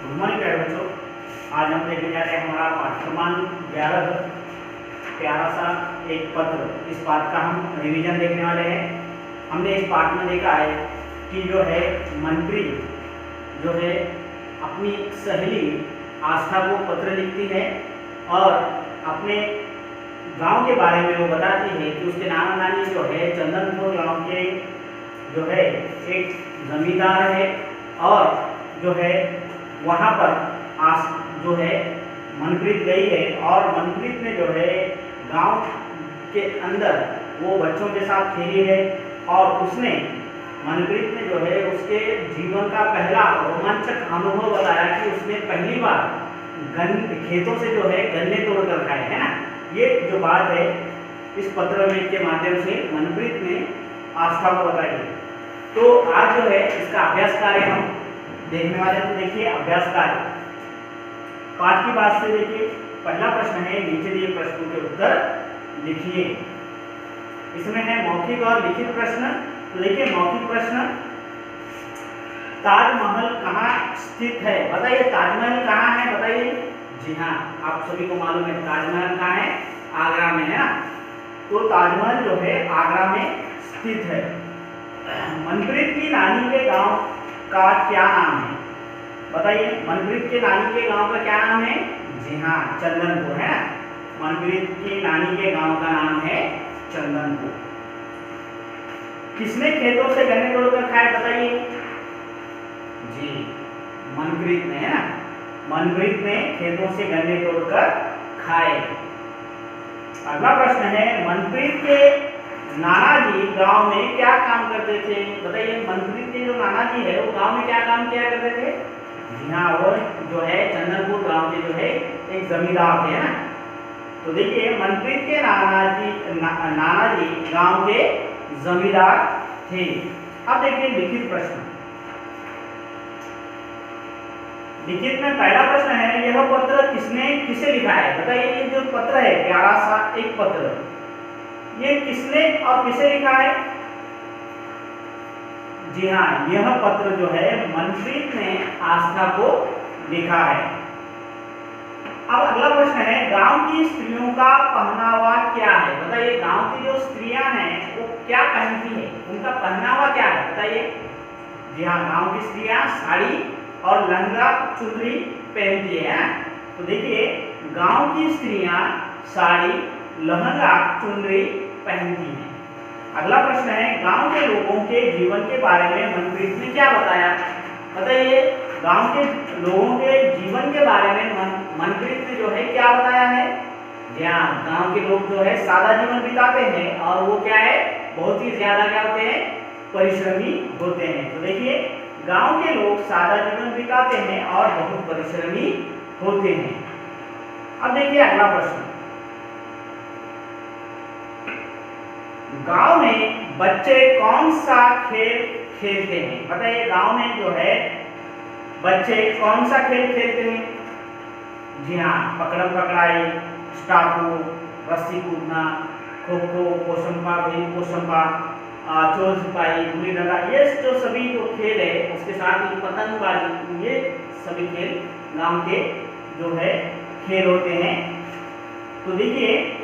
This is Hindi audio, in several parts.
गुड मॉर्निंग प्यारे बच्चों। आज हम देखने जा रहे हैं हमारा पाठ क्रमांक 11 प्यारा सा एक पत्र। इस पाठ का हम रिवीजन देखने वाले हैं। हमने इस पाठ में देखा है कि जो है मनप्रीत जो है अपनी सहेली आस्था को पत्र लिखती है और अपने गांव के बारे में वो बताती है कि उसके नाना नानी जो है चंदनपुर गांव के जो है एक जमींदार है और जो है वहाँ पर जो है मनप्रीत गई है और मनप्रीत ने जो है गांव के अंदर वो बच्चों के साथ खेली है और उसने मनप्रीत ने जो है उसके जीवन का पहला रोमांचक अनुभव बताया कि उसने पहली बार खेतों से जो है गन्ने तोड़ कर खाए, है ना। ये जो बात है इस पत्र में के माध्यम से मनप्रीत ने आस्था को बताई। तो आज जो है इसका अभ्यास कार्य हम देखने वाले हैं। तो देखिए अभ्यास कार्य पाठ की बात से देखिए, पहला प्रश्न है नीचे दिए प्रश्नों के उत्तर लिखिए। इसमें है मौखिक और लिखित प्रश्न। तो देखिए मौखिक प्रश्न, ताजमहल कहाँ स्थित है? बताइए ताजमहल कहाँ है, बताइए। जी हाँ, आप सभी को मालूम है ताजमहल कहाँ है, आगरा में, है ना। तो ताजमहल जो है आगरा में स्थित है। मनप्रीत की नानी के गांव का क्या नाम है? बताइए मनप्रीत के नानी के गांव का क्या नाम है? जी हाँ, चंदनपुर, है ना। मनप्रीत की नानी के गांव का नाम है चंदनपुर। किसने खेतों से गन्ने तोड़कर खाए? बताइए। जी मनप्रीत ने, है ना। मनप्रीत ने खेतों से गन्ने तोड़कर खाए। अगला प्रश्न है मनप्रीत के नाना जी गांव में क्या काम करते थे? बताइए मनप्रीत के जो नाना जी है वो गांव में क्या काम किया करते थे? जी हाँ, वो जो है चंदनपुर गांव के जो है एक जमींदार थे, है ना। तो देखिए मनप्रीत के नाना जी गांव के जमींदार थे। अब देखिए लिखित प्रश्न। लिखित में पहला प्रश्न है यह पत्र किसे लिखा है? बताइए ये जो पत्र है प्यारा सा एक पत्र, ये किसने और किसे लिखा है? जी हाँ, यह पत्र जो है मनप्रीत ने आस्था को लिखा है। अब अगला प्रश्न है गांव की स्त्रियों का पहनावा क्या है? बताइए गांव की जो स्त्रियां हैं वो क्या पहनती है, उनका पहनावा क्या है? बताइए। जी हाँ, गांव की स्त्रियां साड़ी और लहंगा चुनरी पहनती है। तो देखिए गांव की स्त्रियां साड़ी लहंगा चुनरी पहनती हैं। अगला प्रश्न है गांव के लोगों के जीवन के बारे में मनप्रीत ने क्या बताया? बताइए गांव के लोगों के जीवन के बारे में मनप्रीत ने जो है क्या बताया है? जी हाँ, गांव के लोग जो है सादा जीवन बिताते हैं और वो क्या है बहुत ही ज्यादा क्या होते हैं, परिश्रमी होते हैं। तो देखिए गांव के लोग सादा जीवन बिताते हैं और बहुत परिश्रमी होते हैं। अब देखिए अगला प्रश्न, गांव में बच्चे कौन सा खेल खेलते हैं? बताइए गांव में जो है बच्चे कौन सा खेल खेलते हैं? जी हाँ, पकड़म पकड़ाई, स्टापू, रस्सी कूदना, खो खो, पोसंपा, भी पोसंपा, चोर सिपाही, गुल्ली डंडा, ये जो सभी जो खेल है उसके साथ ही पतंगबाजी, ये सभी खेल गांव के जो है खेल होते हैं। तो देखिए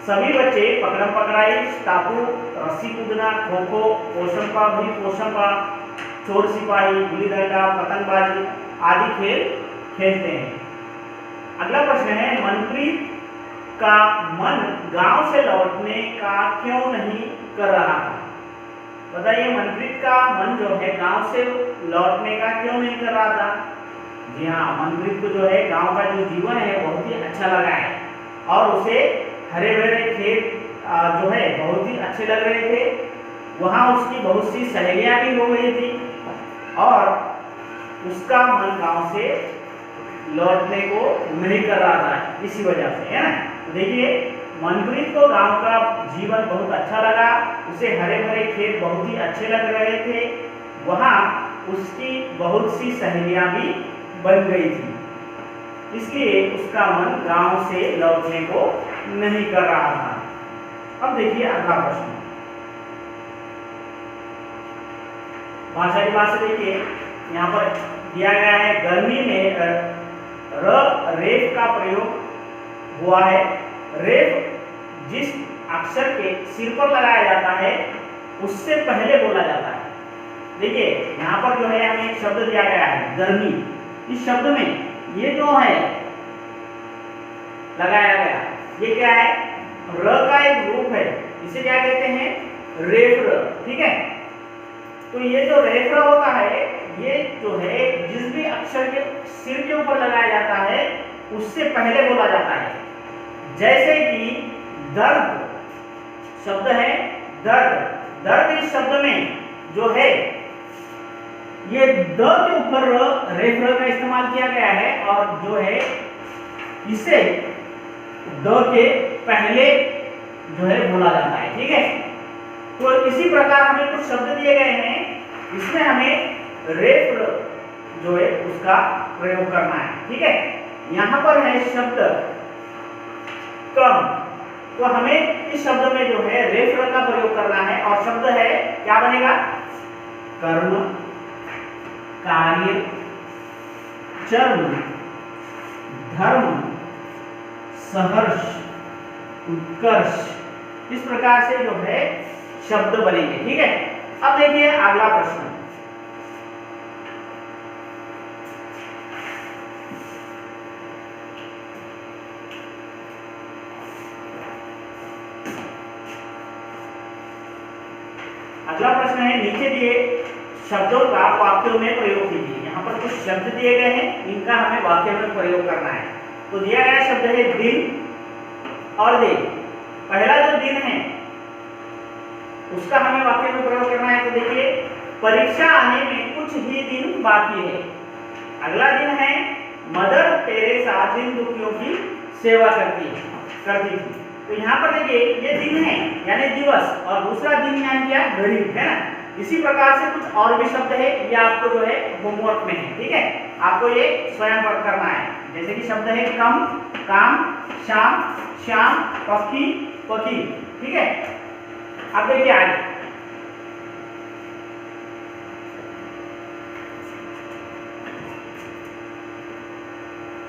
सभी बच्चे पकड़म पकड़ाई, स्टापू, रस्सी कूदना, खो खो, पोसंपा, भी पोसंपा, चोर सिपाही, गुल्ली डंडा, पतंगबाजी आदि खेल खेलते हैं। अगला प्रश्न है मनप्रीत का मन गांव से लौटने का क्यों नहीं कर रहा था? बताइए मनप्रीत का मन जो है गांव से लौटने का क्यों नहीं कर रहा था? जी हाँ, मनप्रीत को जो है गांव का जो जीवन है बहुत ही अच्छा लगा है और उसे हरे भरे खेत जो है बहुत ही अच्छे लग रहे थे। वहाँ उसकी बहुत सी सहेलियां भी हो गई थी और उसका मन गांव से लौटने को नहीं कर रहा था, इसी वजह से, है ना। तो देखिए मनप्रीत को गांव का जीवन बहुत अच्छा लगा, उसे हरे भरे खेत बहुत ही अच्छे लग रहे थे, वहाँ उसकी बहुत सी सहेलियां भी बन गई थी, इसलिए उसका मन गांव से लौटने को नहीं कर रहा था। अब देखिए अगला प्रश्न, भाषा की बात से देखिए यहाँ पर दिया गया है गर्मी में रेफ का प्रयोग हुआ है। रेफ जिस अक्षर के सिर पर लगाया जाता है उससे पहले बोला जाता है। देखिए यहाँ पर जो है हमें एक शब्द दिया गया है गर्मी। इस शब्द में ये जो है लगाया गया ये क्या है, र का एक रूप है, इसे क्या कहते हैं, रेफ र। ठीक है, तो ये जो रेफ र होता है ये जो है जिस भी अक्षर के सिर के ऊपर लगाया जाता है उससे पहले बोला जाता है। जैसे कि दर्द शब्द है, दर्द, दर्द इस शब्द में जो है ये द के ऊपर रेफ र का इस्तेमाल किया गया है और जो है इसे द के पहले जो है बोला जाता है। ठीक है, तो इसी प्रकार हमें कुछ शब्द दिए गए हैं, इसमें हमें रेफ र जो है उसका प्रयोग करना है। ठीक है, यहाँ पर है शब्द कम, तो हमें इस शब्द में जो है रेफ र का प्रयोग करना है और शब्द है क्या बनेगा, कर्म, कार्य, चर्म, धर्म, सहर्ष, उत्कर्ष। इस प्रकार से जो है शब्द बनेंगे। ठीक है, अब देखिए अगला प्रश्न। अगला प्रश्न है नीचे दिए शब्दों का वाक्यों में प्रयोग कीजिए। यहाँ पर कुछ शब्द दिए गए हैं, इनका हमें वाक्यों में प्रयोग करना है। तो दिया गया शब्द है दिन और दिन। पहला जो दिन है उसका हमें वाक्य में प्रयोग करना है। तो देखिए परीक्षा आने में कुछ ही दिन बाकी है। अगला दिन है मदर टेरेसा दिन दुखियों की सेवा करती थी। तो यहाँ पर देखिए ये दिन है यानी दिवस और दूसरा दिन यानी क्या, गरीब, है ना। इसी प्रकार से कुछ और भी शब्द है, ये आपको जो है होमवर्क में है। ठीक है, आपको ये स्वयं वर्क करना है। जैसे कि शब्द है कम, काम, शाम, श्याम, पक्षी, पक्षी। ठीक है, अब देखिए आगे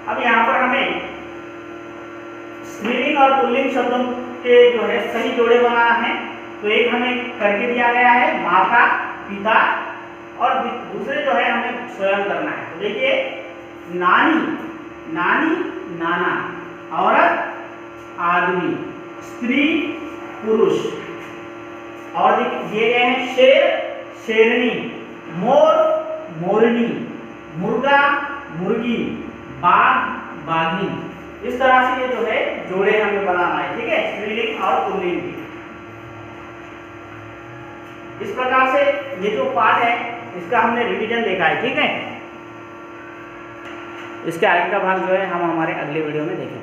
अब यहाँ पर हमें स्त्रीलिंग और पुल्लिंग शब्दों के जो है सही जोड़े बनाना है। तो एक हमें करके दिया गया है माता, पिता, और दूसरे जो है हमें स्वयं करना है। तो देखिए नानी, नानी, नाना, औरत, आदमी, स्त्री, पुरुष, और दिए गए हैं शेर, शेरनी, मोर, मोरनी, मुर्गा, मुर्गी, बाघ, बाघिन। इस तरह से ये जो है जोड़े हमें बनाना है। ठीक है, स्त्रीलिंग और पुल्लिंग। इस प्रकार से ये जो पाठ है इसका हमने रिवीजन देखा है। ठीक है, इसके आगे का भाग जो है हम हमारे अगले वीडियो में देखेंगे।